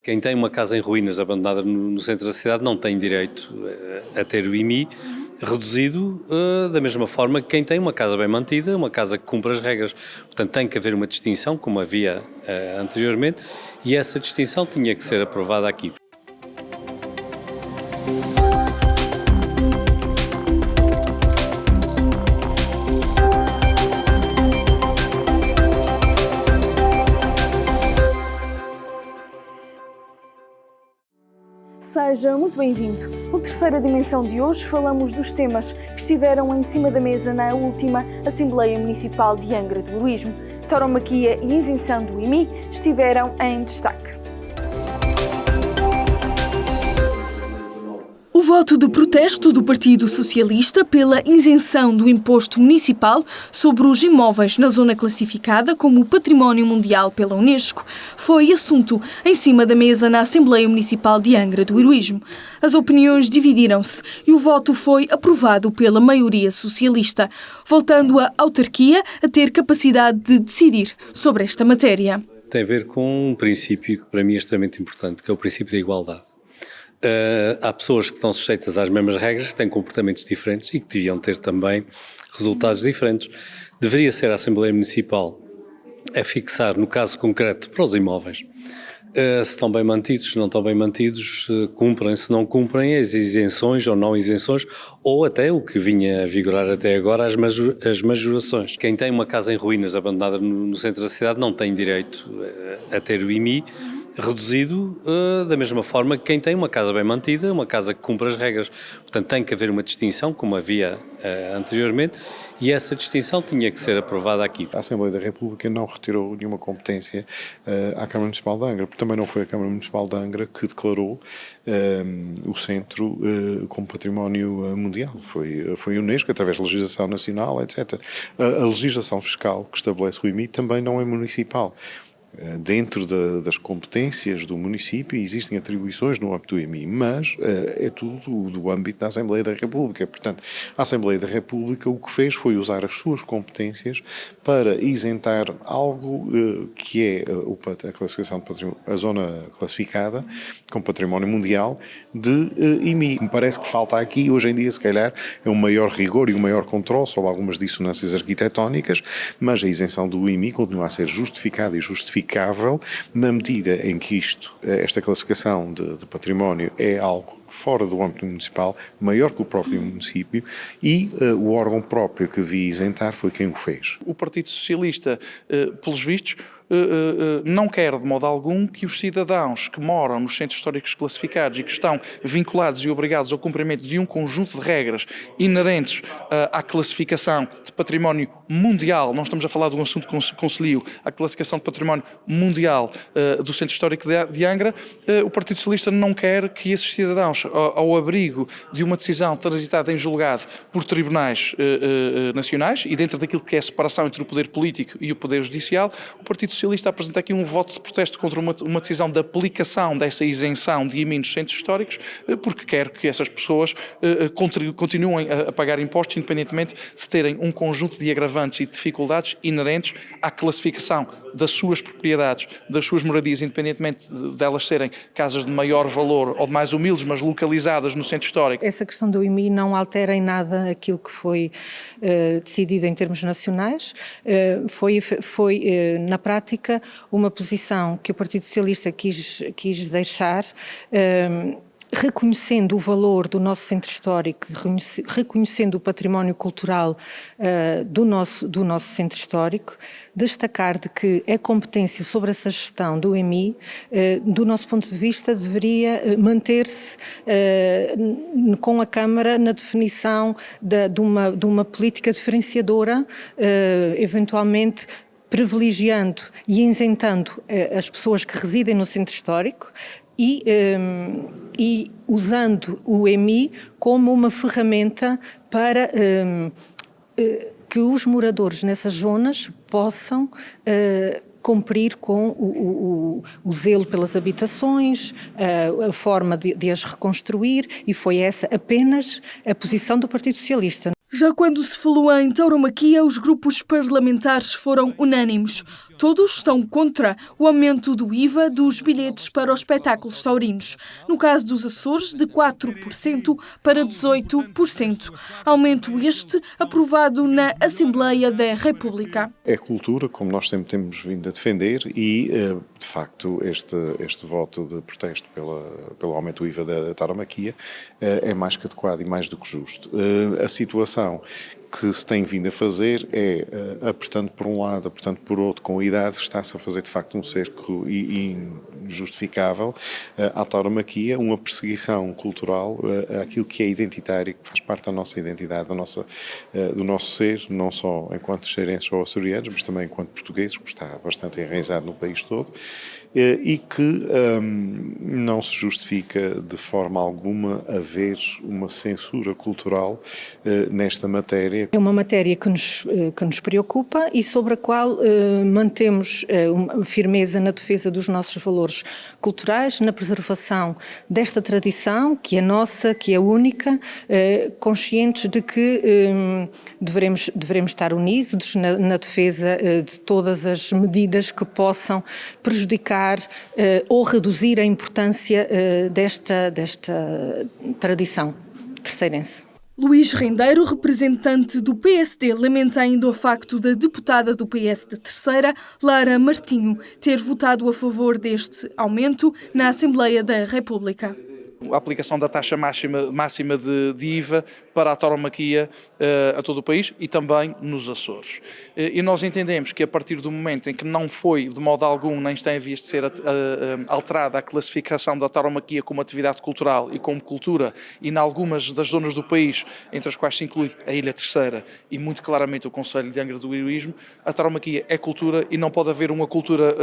Quem tem uma casa em ruínas abandonada no centro da cidade não tem direito a ter o IMI reduzido da mesma forma que quem tem uma casa bem mantida, uma casa que cumpre as regras. Portanto, tem que haver uma distinção, como havia anteriormente, e essa distinção tinha que ser aprovada aqui. Seja muito bem-vindo. No Terceira Dimensão de hoje falamos dos temas que estiveram em cima da mesa na última Assembleia Municipal de Angra do Heroísmo. Tauromaquia e isenção do IMI estiveram em destaque. O voto de protesto do Partido Socialista pela isenção do imposto municipal sobre os imóveis na zona classificada como Património Mundial pela Unesco foi assunto em cima da mesa na Assembleia Municipal de Angra do Heroísmo. As opiniões dividiram-se e o voto foi aprovado pela maioria socialista, voltando a autarquia a ter capacidade de decidir sobre esta matéria. Tem a ver com um princípio que para mim é extremamente importante, que é o princípio da igualdade. Há pessoas que estão sujeitas às mesmas regras, que têm comportamentos diferentes e que deviam ter também resultados diferentes. Deveria ser a Assembleia Municipal a fixar, no caso concreto, para os imóveis, se estão bem mantidos, se não estão bem mantidos, cumprem, se não cumprem, as isenções ou não isenções, ou até o que vinha a vigorar até agora, as majorações. Quem tem uma casa em ruínas abandonada no centro da cidade não tem direito a ter o IMI reduzido da mesma forma que quem tem uma casa bem mantida, uma casa que cumpre as regras. Portanto, tem que haver uma distinção, como havia anteriormente, e essa distinção tinha que ser aprovada aqui. A Assembleia da República não retirou nenhuma competência à Câmara Municipal de Angra, porque também não foi a Câmara Municipal de Angra que declarou o centro como património mundial. Foi a Unesco, através da legislação nacional, etc. A legislação fiscal que estabelece o IMI também não é municipal. Dentro das competências do município existem atribuições no âmbito do IMI, mas é tudo do âmbito da Assembleia da República. Portanto, a Assembleia da República o que fez foi usar as suas competências para isentar algo que é a classificação de património, a zona classificada como património mundial de IMI. Me parece que falta aqui, hoje em dia, se calhar, é um maior rigor e um maior controle sobre algumas dissonâncias arquitetónicas, mas a isenção do IMI continua a ser justificada e justificável na medida em que esta classificação de património é algo fora do âmbito municipal, maior que o próprio município, e o órgão próprio que devia isentar foi quem o fez. O Partido Socialista, pelos vistos, não quer de modo algum que os cidadãos que moram nos centros históricos classificados e que estão vinculados e obrigados ao cumprimento de um conjunto de regras inerentes à classificação de património mundial, não estamos a falar de um assunto concelhio, a classificação de património mundial do centro histórico de Angra, o Partido Socialista não quer que esses cidadãos, ao abrigo de uma decisão transitada em julgado por tribunais nacionais e dentro daquilo que é a separação entre o poder político e o poder judicial, o Partido Socialista apresenta aqui um voto de protesto contra uma decisão de aplicação dessa isenção de IMI nos centros históricos, porque quer que essas pessoas continuem a pagar impostos, independentemente de terem um conjunto de agravantes e dificuldades inerentes à classificação das suas propriedades, das suas moradias, independentemente delas serem casas de maior valor ou de mais humildes, mas localizadas no centro histórico. Essa questão do IMI não altera em nada aquilo que foi decidido em termos nacionais. Foi na prática, uma posição que o Partido Socialista quis deixar, reconhecendo o valor do nosso centro histórico, reconhecendo o património cultural do nosso centro histórico, destacar de que a competência sobre essa gestão do IMI, do nosso ponto de vista, deveria manter-se com a Câmara na definição de uma política diferenciadora, eventualmente privilegiando e isentando as pessoas que residem no centro histórico e usando o IMI como uma ferramenta para que os moradores nessas zonas possam cumprir com o zelo pelas habitações, a forma de as reconstruir, e foi essa apenas a posição do Partido Socialista. Já quando se falou em tauromaquia, os grupos parlamentares foram unânimes. Todos estão contra o aumento do IVA dos bilhetes para os espetáculos taurinos. No caso dos Açores, de 4% para 18%. Aumento este aprovado na Assembleia da República. É cultura, como nós sempre temos vindo a defender, e, de facto, este voto de protesto pelo aumento do IVA da tauromaquia é mais que adequado e mais do que justo. A situação que se tem vindo a fazer é, apertando por um lado, apertando por outro, com a idade, está-se a fazer de facto um cerco injustificável à tauromaquia, uma perseguição cultural àquilo que é identitário, que faz parte da nossa identidade, do nosso ser, não só enquanto xeirenses ou açorianos, mas também enquanto portugueses, que está bastante enraizado no país todo, e que não se justifica de forma alguma haver uma censura cultural nesta matéria. É uma matéria que nos preocupa e sobre a qual mantemos uma firmeza na defesa dos nossos valores culturais, na preservação desta tradição, que é nossa, que é única, conscientes de que devemos estar unidos na defesa de todas as medidas que possam prejudicar ou reduzir a importância desta tradição terceirense. Luís Rendeiro, representante do PSD, lamenta ainda o facto da deputada do PS de Terceira, Lara Martinho, ter votado a favor deste aumento na Assembleia da República. A aplicação da taxa máxima de IVA para a tauromaquia a todo o país e também nos Açores. E nós entendemos que a partir do momento em que não foi de modo algum, nem está em vias de ser alterada a classificação da tauromaquia como atividade cultural e como cultura, e em algumas das zonas do país, entre as quais se inclui a Ilha Terceira e muito claramente o Concelho de Angra do Heroísmo, a tauromaquia é cultura e não pode haver uma cultura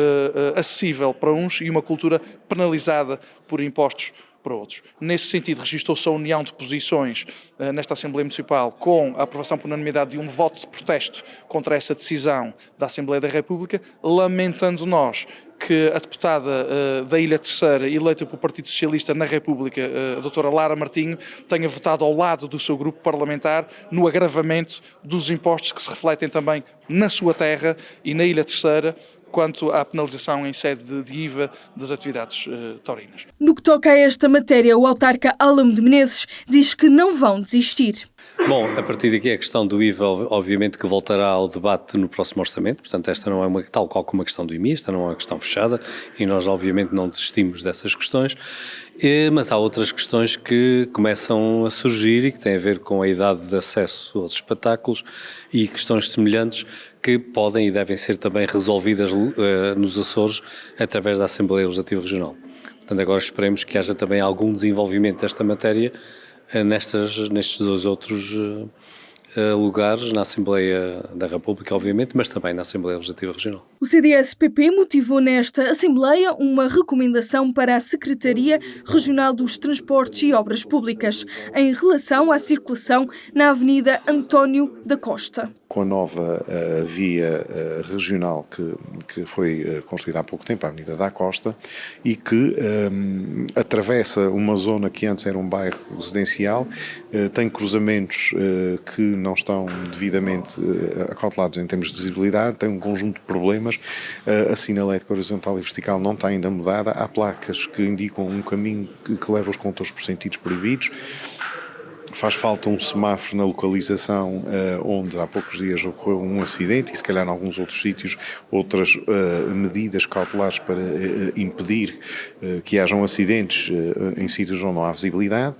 acessível para uns e uma cultura penalizada por impostos para outros. Nesse sentido, registou-se a união de posições nesta Assembleia Municipal com a aprovação por unanimidade de um voto de protesto contra essa decisão da Assembleia da República, lamentando nós que a deputada da Ilha Terceira, eleita pelo Partido Socialista na República, a doutora Lara Martinho, tenha votado ao lado do seu grupo parlamentar no agravamento dos impostos que se refletem também na sua terra e na Ilha Terceira, quanto à penalização em sede de IVA das atividades taurinas. No que toca a esta matéria, o autarca Álamo de Menezes diz que não vão desistir. Bom, a partir daqui a questão do IVA, obviamente que voltará ao debate no próximo orçamento, portanto esta não é tal qual como a questão do IMI, esta não é uma questão fechada e nós obviamente não desistimos dessas questões, mas há outras questões que começam a surgir e que têm a ver com a idade de acesso aos espetáculos e questões semelhantes que podem e devem ser também resolvidas nos Açores através da Assembleia Legislativa Regional. Portanto, agora esperemos que haja também algum desenvolvimento desta matéria nestes dois outros lugares, na Assembleia da República, obviamente, mas também na Assembleia Legislativa Regional. O CDS-PP motivou nesta Assembleia uma recomendação para a Secretaria Regional dos Transportes e Obras Públicas em relação à circulação na Avenida António da Costa. Com a nova via regional que foi construída há pouco tempo, a Avenida da Costa, e que atravessa uma zona que antes era um bairro residencial, tem cruzamentos que não estão devidamente acautelados em termos de visibilidade, tem um conjunto de problemas, a sinalética horizontal e vertical não está ainda mudada, há placas que indicam um caminho que leva os condutores por sentidos proibidos. Faz falta um semáforo na localização onde há poucos dias ocorreu um acidente e se calhar em alguns outros sítios outras medidas cautelares para impedir que hajam acidentes em sítios onde não há visibilidade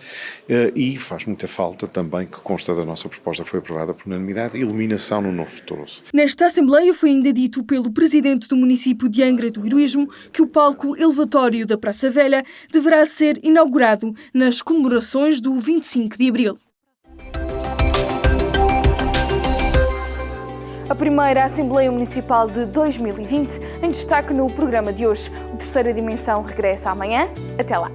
e faz muita falta também, que consta da nossa proposta que foi aprovada por unanimidade, iluminação no novo troço. Nesta Assembleia foi ainda dito pelo presidente do município de Angra do Heroísmo que o palco elevatório da Praça Velha deverá ser inaugurado nas comemorações do 25 de abril. A primeira Assembleia Municipal de 2020 em destaque no programa de hoje. O Terceira Dimensão regressa amanhã. Até lá!